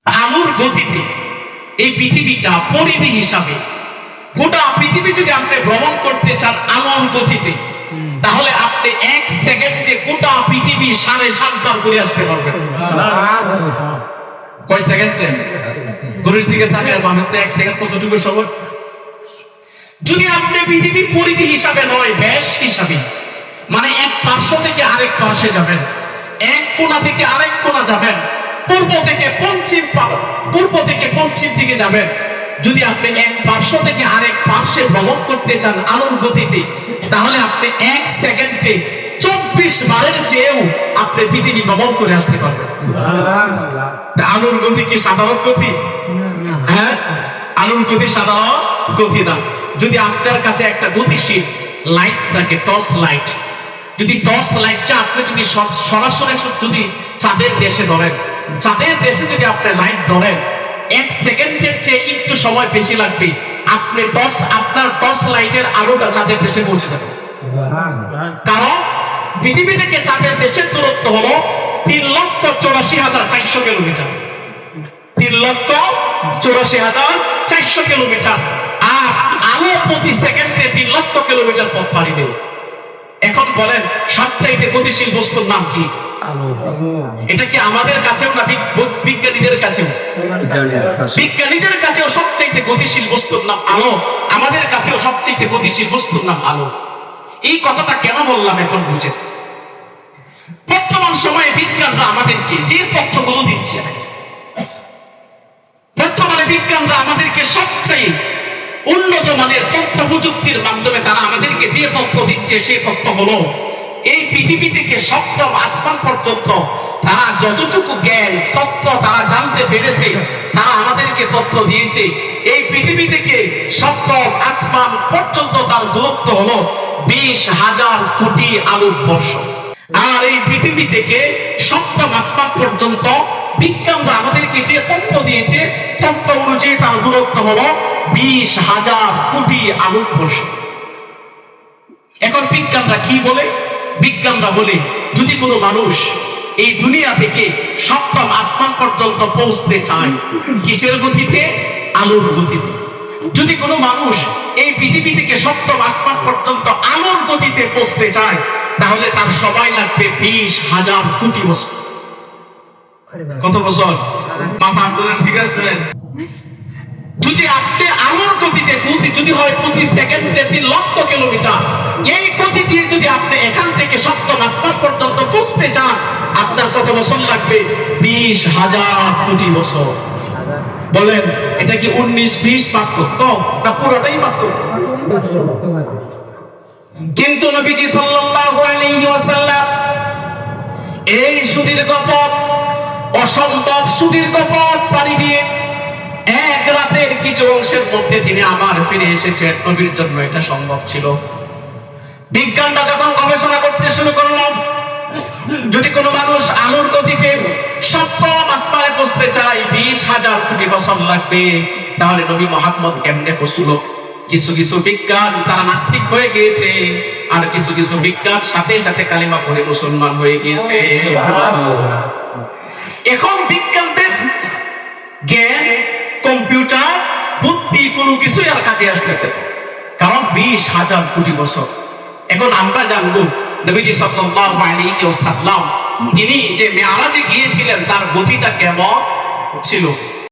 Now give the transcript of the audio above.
আলোর গতিতে এই পৃথিবীটা পরিধি হিসাবে, গোটা পৃথিবী যদি আপনি ভ্রমণ করতে চান আলোর গতিতে, তাহলে আপনি 1 সেকেন্ডে গোটা পৃথিবী 7.5 বার ঘুরে আসতে পারবেন। কয় সেকেন্ডে? ঘড়ির দিকে তাকিয়ে ভাবেন তো 1 সেকেন্ড কতটুকু সময়? যদি আপনি পৃথিবী পরিধি হিসাবে নয়, ব্যাস হিসাবে, মানে এক পার্শ্ব থেকে আরেক পার্শ্বে যাবেন, এক কোণা থেকে আরেক কোণা যাবেন, পূর্ব থেকে পশ্চিম দিকে যাবেন, যদি আপনি এক পার্শ্ব থেকে আরেক পার্শ্বে ভ্রমণ করতে চান আলোর গতিতে, তাহলে আপনি 1 সেকেন্ডে 24 বারের চেয়েও আপনি পৃথিবী ভ্রমণ করে আসতে পারবেন। আলোর গতি কি সাধারণ গতি? হ্যাঁ, আলোর গতি সাধারণ গতি না। যদি আপনার কাছে একটা গতিশীল লাইট থাকে, টর্চ লাইট, যদি টর্চ লাইটটা আপনি যদি সরাসরি যদি চাঁদের দেশে ধরেন, চাঁদের দেশে যদি আপনি লাইট ধরেন, 1 সেকেন্ডের চেয়ে একটু সময় বেশি লাগবে, আপনার টর্চ লাইটের আলোটা চাঁদের দেশে পৌঁছে যাবে। কারণ পৃথিবী থেকে চাঁদের দেশের দূরত্ব হলো 3,84,400 কিলোমিটার। 3,84,400 কিলোমিটার। আর আলো প্রতি সেকেন্ডে 3 লক্ষ কিলোমিটার পথ পাড়ি দেয়। এখন বলেন, সবচাইতে গতিশীল বস্তুর নাম কি? আলো। এটা কি আমাদের কাছেও না বিজ্ঞানীদের কাছেও? বিজ্ঞানীদের কাছেও সবচাইতে গতিশীল বস্তুর নাম আলো, আমাদের কাছেও সবচাইতে গতিশীল বস্তুর নাম আলো। এই কথাটা কেন বললাম এখন বুঝে। বর্তমান সময়ে বিজ্ঞানরা আমাদেরকে যে তথ্যগুলো দিচ্ছে, বর্তমানে বিজ্ঞানরা আমাদেরকে সবচেয়ে উন্নত মানের তথ্য প্রযুক্তির মাধ্যমে তারা আমাদেরকে যে তথ্য দিচ্ছে, সে তথ্য হলো এই পৃথিবী থেকে সপ্তম আসমান পর্যন্ত তারা যতটুকু জ্ঞান তথ্য তারা জানতে পেরেছে, তারা আমাদেরকে তথ্য দিয়েছে এই পৃথিবী থেকে সপ্তম আসমান পর্যন্ত তার দূরত্ব হলো 20,000 কোটি আলোকবর্ষ। আর এই পৃথিবী থেকে সপ্তম আসমান পর্যন্ত বিজ্ঞানরা আমাদেরকে যে তথ্য দিয়েছে, তথ্য অনুযায়ী তার দূরত্ব হলো 20,000 কোটি আলোকবর্ষ। এখন বিজ্ঞানরা কি বলে? বিজ্ঞানরা বলে, যদি কোনো মানুষ এই দুনিয়া থেকে সপ্তম আসমান পর্যন্ত পৌঁছতে চায়, কিসের গতিতে? আলোর গতিতে। যদি কোনো মানুষ এই পৃথিবী থেকে সপ্তম আসমান পর্যন্ত আলোর গতিতে পৌঁছতে চায়, তাহলে তার সময় লাগবে 20,000 কোটি বছর। কত বছর? মাথা ঠিক আছে? যদি আপনি আলোর গতিতে যদি হয় প্রতি সেকেন্ডে 3 লক্ষ কিলোমিটার, এই গতি দিয়ে যদি আপনি এখান থেকে সপ্তম আসমান পর্যন্ত পৌঁছতে চান, আপনার কত বছর লাগবে? 20,000 কোটি বছর। বলেন, এটা কি 19-20 পার্থক্য না পুরোটাই পার্থক্য? কিন্তু নবীজি সাল্লাল্লাহু আলাইহি ওয়াসাল্লাম এই সুদীর্ঘ পথ, অসম্ভব সুদীর্ঘ পথ পাড়ি দিয়ে এক রাতের কিছু অংশের মধ্যে তিনি আবার ফিরে এসেছেন। নবীর জন্য এটা সম্ভব ছিল। বিজ্ঞানটা যখন গবেষণা করতে শুরু করল, যদি কোনো মানুষ আলোর গতিতে সপ্তম আসমানে পৌঁছতে চায় 20,000 কোটি বছর লাগবে, তাহলে নবী মুহাম্মদ কেমনে পৌঁছল? কিছু কিছু বিজ্ঞান তারা নাস্তিক হয়ে গিয়েছে, আর কিছু কিছু বিজ্ঞান সাথে সাথে কালিমা পড়ে মুসলমান হয়ে গিয়েছে। এখন বিজ্ঞানদের জ্ঞান, কম্পিউটার, বুদ্ধি কোনো কিছুই আর কাজে আসতেছে, কারণ 20,000 কোটি বছর। এখন আমরা জানবো নবীজি সাল্লাল্লাহু আলাইহি ওয়াসাল্লাম তিনি যে মেরাজে গিয়েছিলেন তার গতিটা কেমন ছিল।